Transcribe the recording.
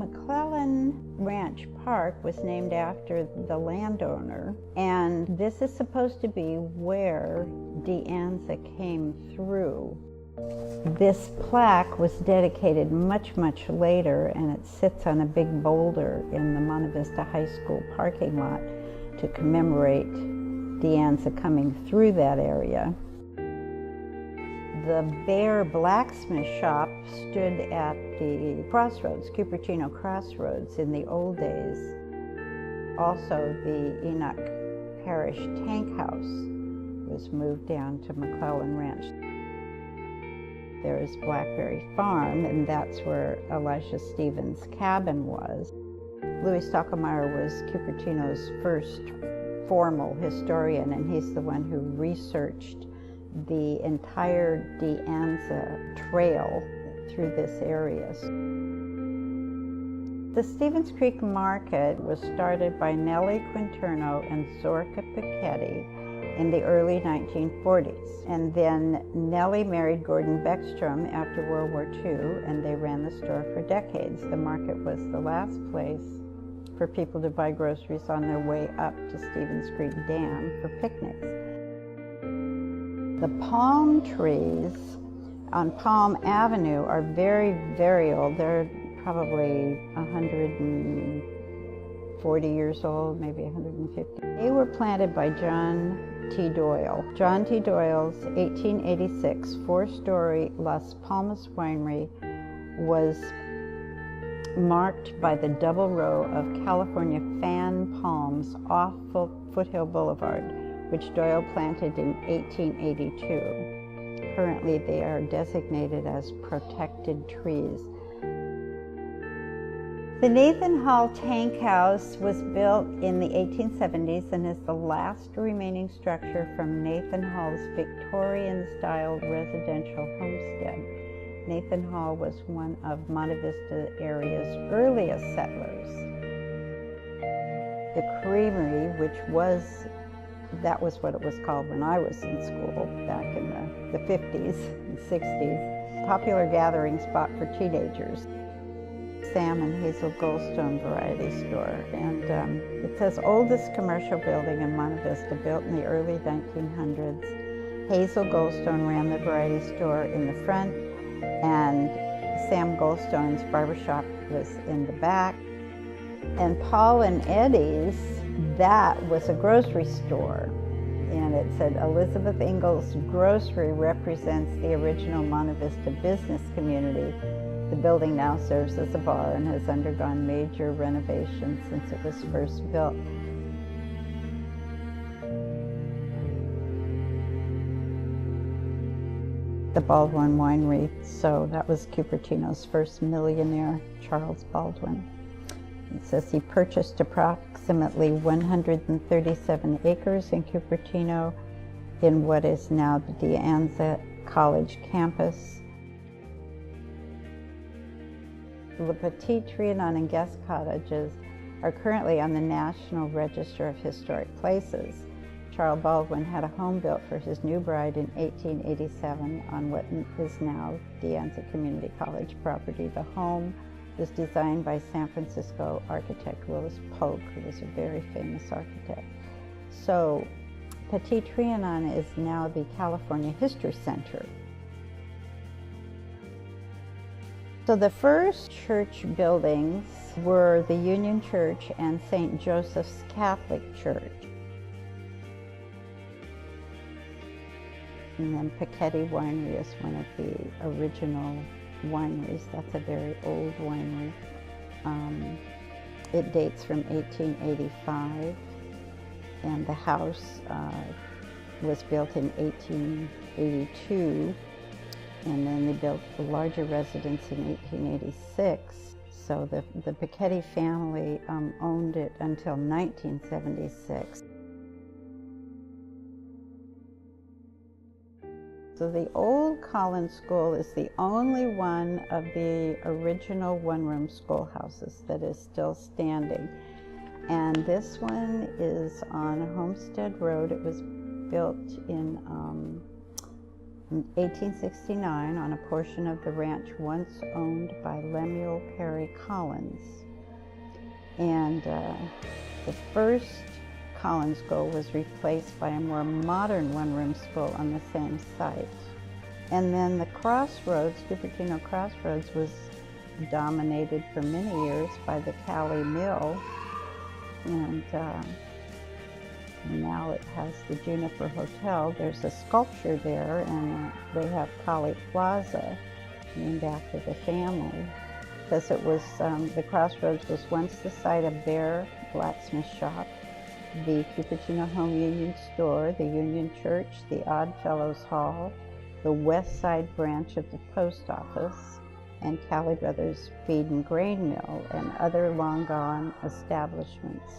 McClellan Ranch Park was named after the landowner, and this is supposed to be where De Anza came through. This plaque was dedicated much later, and it sits on a big boulder in the Monte Vista High School parking lot to commemorate De Anza coming through that area. The Bear blacksmith shop stood at the crossroads, Cupertino crossroads, in the old days. Also, the Enoch Parish tank house was moved down to McClellan Ranch. There is Blackberry Farm, and that's where Elisha Stevens' cabin was. Louis Stockelmeyer was Cupertino's first formal historian, and he's the one who researched the entire De Anza trail through this area. The Stevens Creek Market was started by Nellie Quinterno and Zorka Piketty in the early 1940s. And then Nellie married Gordon Beckstrom after World War II, and they ran the store for decades. The market was the last place for people to buy groceries on their way up to Stevens Creek Dam for picnics. The palm trees on Palm Avenue are very old. They're probably 140 years old, maybe 150. They were planted by John T. Doyle. John T. Doyle's 1886 four-story Las Palmas winery was marked by the double row of California fan palms off Foothill Boulevard, which Doyle planted in 1882. Currently, they are designated as protected trees. The Nathan Hall Tank House was built in the 1870s and is the last remaining structure from Nathan Hall's Victorian-style residential homestead. Nathan Hall was one of Monte Vista area's earliest settlers. The creamery, that was what it was called when I was in school back in the 50s and 60s, popular gathering spot for teenagers. Sam and Hazel Goldstone variety store, and it says oldest commercial building in Monte Vista, built in the early 1900s. Hazel Goldstone ran the variety store in the front, and Sam Goldstone's barbershop was in the back. And Paul and Eddie's, that was a grocery store, and it said Elizabeth Ingalls Grocery represents the original Monte Vista business community. The building now serves as a bar and has undergone major renovations since it was first built. The Baldwin Winery, so that was Cupertino's first millionaire, Charles Baldwin. It says he purchased approximately 137 acres in Cupertino in what is now the De Anza College campus. The Petit Trianon and guest cottages are currently on the National Register of Historic Places. Charles Baldwin had a home built for his new bride in 1887 on what is now De Anza Community College property. The home was designed by San Francisco architect Louis Polk, who was a very famous architect. So Petit Trianon is now the California History Center. So the first church buildings were the Union Church and St. Joseph's Catholic Church. And then Piketty Winery is one of the original wineries. That's a very old winery. It dates from 1885, and the house was built in 1882. And then they built the larger residence in 1886. So the Piketty family owned it until 1976. So the old Collins School is the only one of the original one-room schoolhouses that is still standing. And this one is on Homestead Road. It was built in In 1869, on a portion of the ranch once owned by Lemuel Perry Collins. And the first Collins school was replaced by a more modern one-room school on the same site. And then the Crossroads, Cupertino Crossroads, was dominated for many years by the Cali Mill, and now it has the Juniper Hotel. There's a sculpture there, and they have Cali Plaza, named after the family, because it was, the Crossroads was once the site of their blacksmith shop, the Cupertino Home Union Store, the Union Church, the Odd Fellows Hall, the West Side branch of the post office, and Cali Brothers Feed and Grain Mill, and other long-gone establishments.